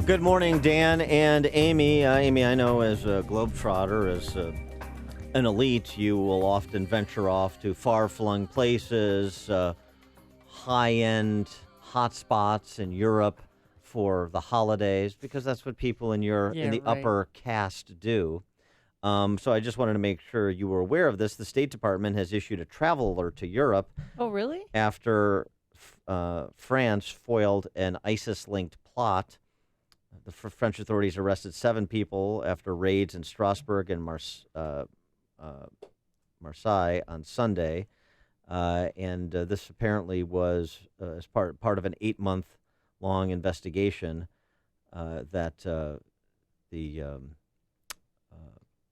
Good morning, Dan and Amy. Amy, I know as a globetrotter, as an elite, you will often venture off to far-flung places, high-end hotspots in Europe for the holidays, because that's what people in Yeah, the right. upper caste do. So I just wanted to make sure you were aware of this. The State Department has issued a travel alert to Europe Oh, really? after France foiled an ISIS-linked plot. The French authorities arrested 7 people after raids in Strasbourg and Marseille on Sunday, and this apparently was as part of an 8-month-long investigation that the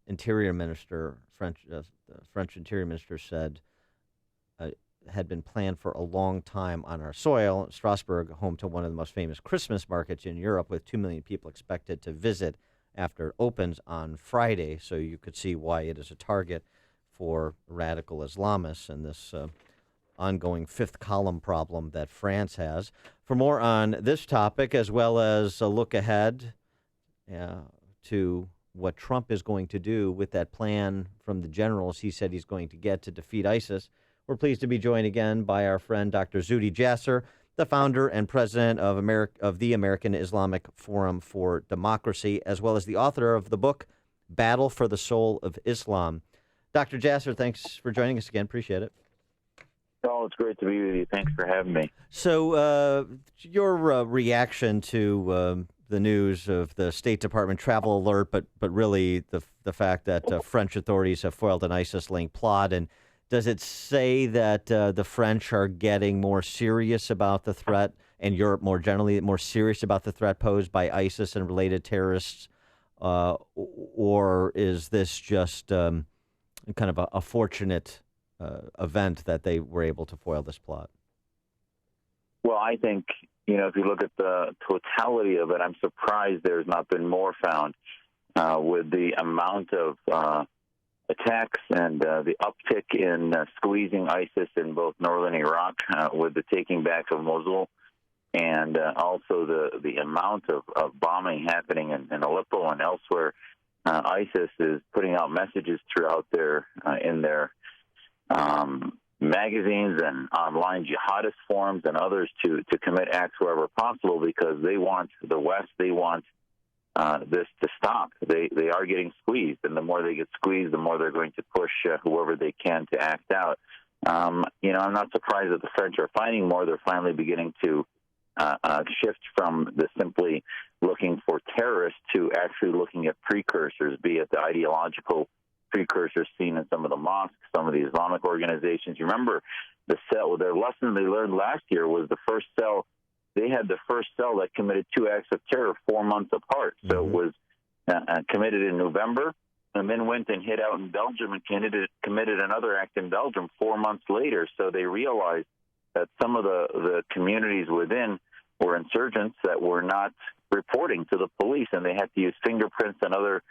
Interior Minister, the French Interior Minister, said had been planned for a long time on our soil. Strasbourg, home to one of the most famous Christmas markets in Europe, with 2 million people expected to visit after it opens on Friday. So you could see why it is a target for radical Islamists and this ongoing fifth column problem that France has. For more on this topic, as well as a look ahead to what Trump is going to do with that plan from the generals he said he's going to get to defeat ISIS, we're pleased to be joined again by our friend Dr. Zuhdi Jasser, the founder and president of the American Islamic Forum for Democracy, as well as the author of the book Battle for the Soul of Islam. Dr. Jasser, thanks for joining us again. Appreciate it. Oh, it's great to be with you. Thanks for having me. So your reaction to the news of the State Department travel alert, but really the fact that French authorities have foiled an ISIS-linked plot, and does it say that the French are getting more serious about the threat, and Europe more generally more serious about the threat posed by ISIS and related terrorists, or is this just kind of a fortunate event that they were able to foil this plot? Well, I think, if you look at the totality of it, I'm surprised there's not been more found with the amount of attacks and the uptick in squeezing ISIS in both northern Iraq with the taking back of Mosul, and also the amount of bombing happening in Aleppo and elsewhere. ISIS is putting out messages throughout in their magazines and online jihadist forums and others to commit acts wherever possible, because they want the West, they want this to stop. They are getting squeezed, and the more they get squeezed, the more they're going to push whoever they can to act out. I'm not surprised that the French are finding more. They're finally beginning to shift from the simply looking for terrorists to actually looking at precursors, be it the ideological precursors seen in some of the mosques, some of the Islamic organizations. You remember their lesson they learned last year was the first cell. They had the first cell that committed 2 acts of terror 4 months apart. So it was committed in November, and then went and hid out in Belgium and committed another act in Belgium 4 months later. So they realized that some of the communities within were insurgents that were not reporting to the police, and they had to use fingerprints and other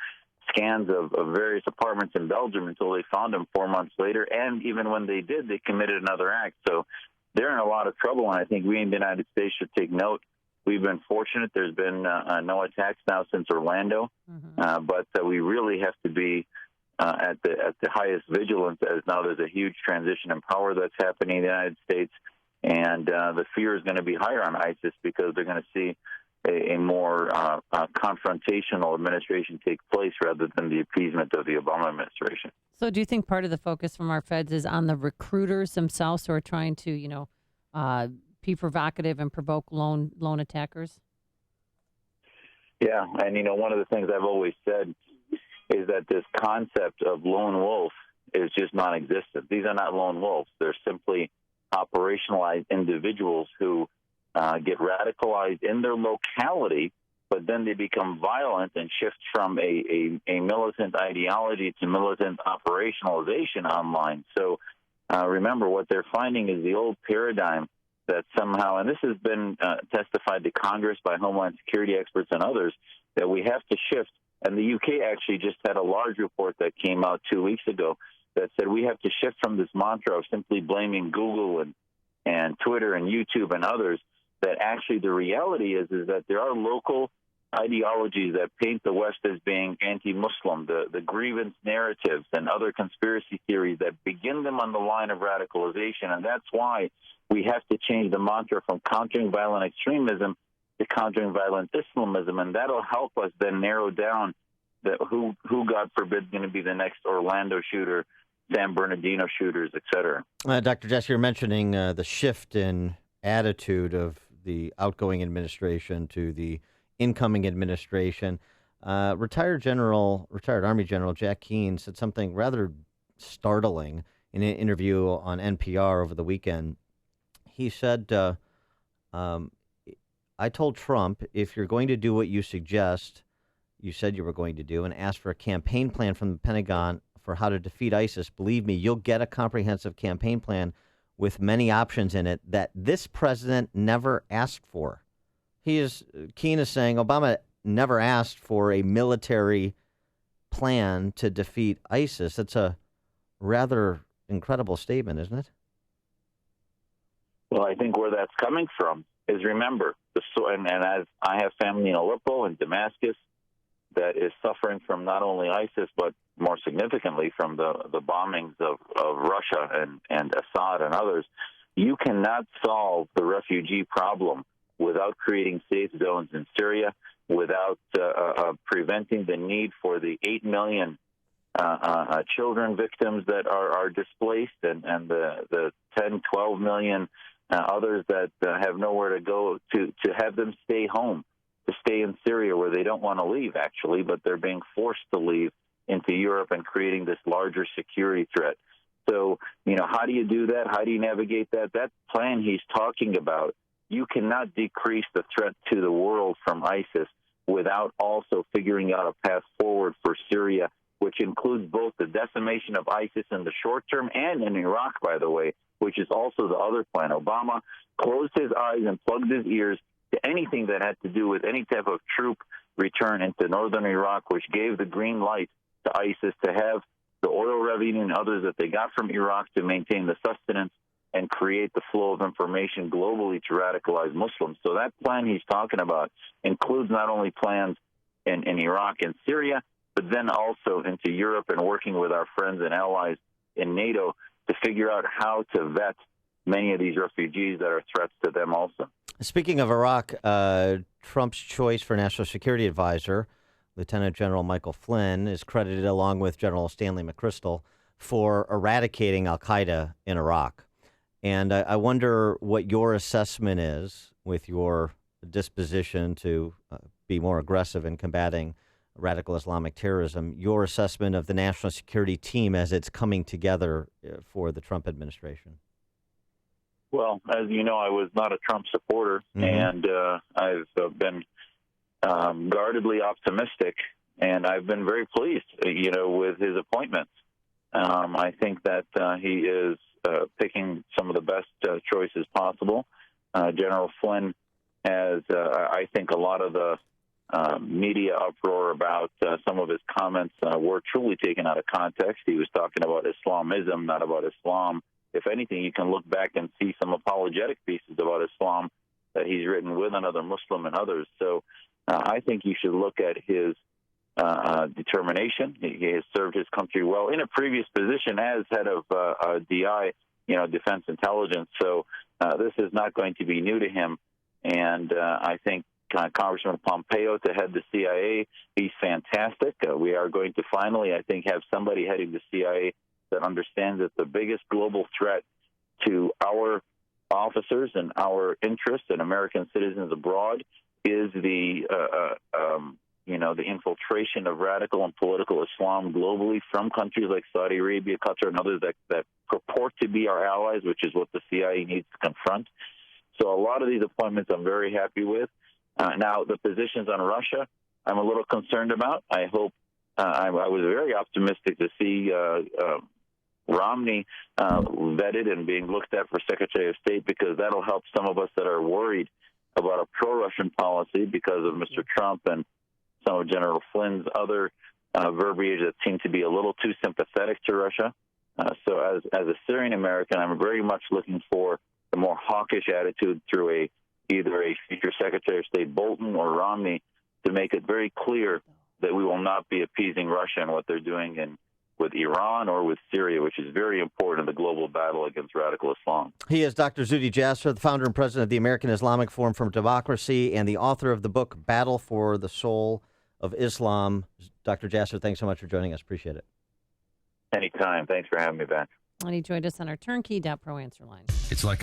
scans of various apartments in Belgium until they found them 4 months later. And even when they did, they committed another act. So they're in a lot of trouble, and I think we in the United States should take note. We've been fortunate. There's been no attacks now since Orlando, but we really have to be at the highest vigilance, as now there's a huge transition in power that's happening in the United States, and the fear is going to be higher on ISIS because they're going to see a more confrontational administration take place rather than the appeasement of the Obama administration. So do you think part of the focus from our feds is on the recruiters themselves who are trying to, be provocative and provoke lone attackers? Yeah, and one of the things I've always said is that this concept of lone wolf is just non-existent. These are not lone wolves. They're simply operationalized individuals who get radicalized in their locality, but then they become violent and shift from a militant ideology to militant operationalization online. So remember, what they're finding is the old paradigm that somehow, and this has been testified to Congress by Homeland Security experts and others, that we have to shift. And the UK actually just had a large report that came out 2 weeks ago that said we have to shift from this mantra of simply blaming Google and Twitter and YouTube and others, that actually the reality is that there are local ideologies that paint the West as being anti-Muslim, the grievance narratives and other conspiracy theories that begin them on the line of radicalization. And that's why we have to change the mantra from countering violent extremism to countering violent Islamism, and that'll help us then narrow down who God forbid, is going to be the next Orlando shooter, San Bernardino shooters, et cetera. Dr. Jasser, you're mentioning the shift in attitude of the outgoing administration to the incoming administration. Retired Army General Jack Keane said something rather startling in an interview on NPR over the weekend. He said, I told Trump, if you're going to do what you said you were going to do, and ask for a campaign plan from the Pentagon for how to defeat ISIS, believe me, you'll get a comprehensive campaign plan with many options in it that this president never asked for. Keane is saying Obama never asked for a military plan to defeat ISIS. That's a rather incredible statement, isn't it? Well, I think where that's coming from is, remember, and as I have family in Aleppo and Damascus that is suffering from not only ISIS, but more significantly from the bombings of Russia and Assad and others, you cannot solve the refugee problem without creating safe zones in Syria, without preventing the need for the 8 million children victims that are displaced and the 10, 12 million others that have nowhere to go, to have them stay home, to stay in Syria where they don't want to leave, actually, but they're being forced to leave into Europe and creating this larger security threat. So, how do you do that? How do you navigate that? That plan he's talking about, you cannot decrease the threat to the world from ISIS without also figuring out a path forward for Syria, which includes both the decimation of ISIS in the short term and in Iraq, by the way, which is also the other plan. Obama closed his eyes and plugged his ears to anything that had to do with any type of troop return into northern Iraq, which gave the green light to ISIS to have the oil revenue and others that they got from Iraq to maintain the sustenance and create the flow of information globally to radicalize Muslims. So that plan he's talking about includes not only plans in Iraq and Syria, but then also into Europe and working with our friends and allies in NATO to figure out how to vet many of these refugees that are threats to them also. Speaking of Iraq, Trump's choice for National Security Advisor, Lieutenant General Michael Flynn, is credited along with General Stanley McChrystal for eradicating al-Qaeda in Iraq. And I wonder what your assessment is, with your disposition to be more aggressive in combating radical Islamic terrorism, your assessment of the national security team as it's coming together for the Trump administration. Well, as you know, I was not a Trump supporter, and I've been guardedly optimistic, and I've been very pleased, with his appointments. I think that he is picking some of the best choices possible. General Flynn has, I think, a lot of the media uproar about some of his comments were truly taken out of context. He was talking about Islamism, not about Islam. If anything, you can look back and see some apologetic pieces about Islam that he's written with another Muslim and others. So I think you should look at his determination. He has served his country well in a previous position as head of DI, Defense Intelligence. So this is not going to be new to him. And I think Congressman Pompeo to head the CIA, he's fantastic. We are going to finally, I think, have somebody heading the CIA that understands that the biggest global threat to our officers and our interests and American citizens abroad is the infiltration of radical and political Islam globally from countries like Saudi Arabia, Qatar, and others that purport to be our allies, which is what the CIA needs to confront. So a lot of these appointments I'm very happy with. Now, the positions on Russia, I'm a little concerned about. I hope I was very optimistic to see Romney vetted and being looked at for Secretary of State, because that'll help some of us that are worried about a pro-Russian policy because of Mr. Trump and some of General Flynn's other verbiage that seemed to be a little too sympathetic to Russia. So as a Syrian American, I'm very much looking for a more hawkish attitude through either a future Secretary of State Bolton or Romney to make it very clear that we will not be appeasing Russia and what they're doing with Iran or with Syria, which is very important in the global battle against radical Islam. He is Dr. Zuhdi Jasser, the founder and president of the American Islamic Forum for Democracy and the author of the book Battle for the Soul of Islam. Dr. Jasser, thanks so much for joining us. Appreciate it. Anytime. Thanks for having me back. And he joined us on our turnkey.pro answer line. It's like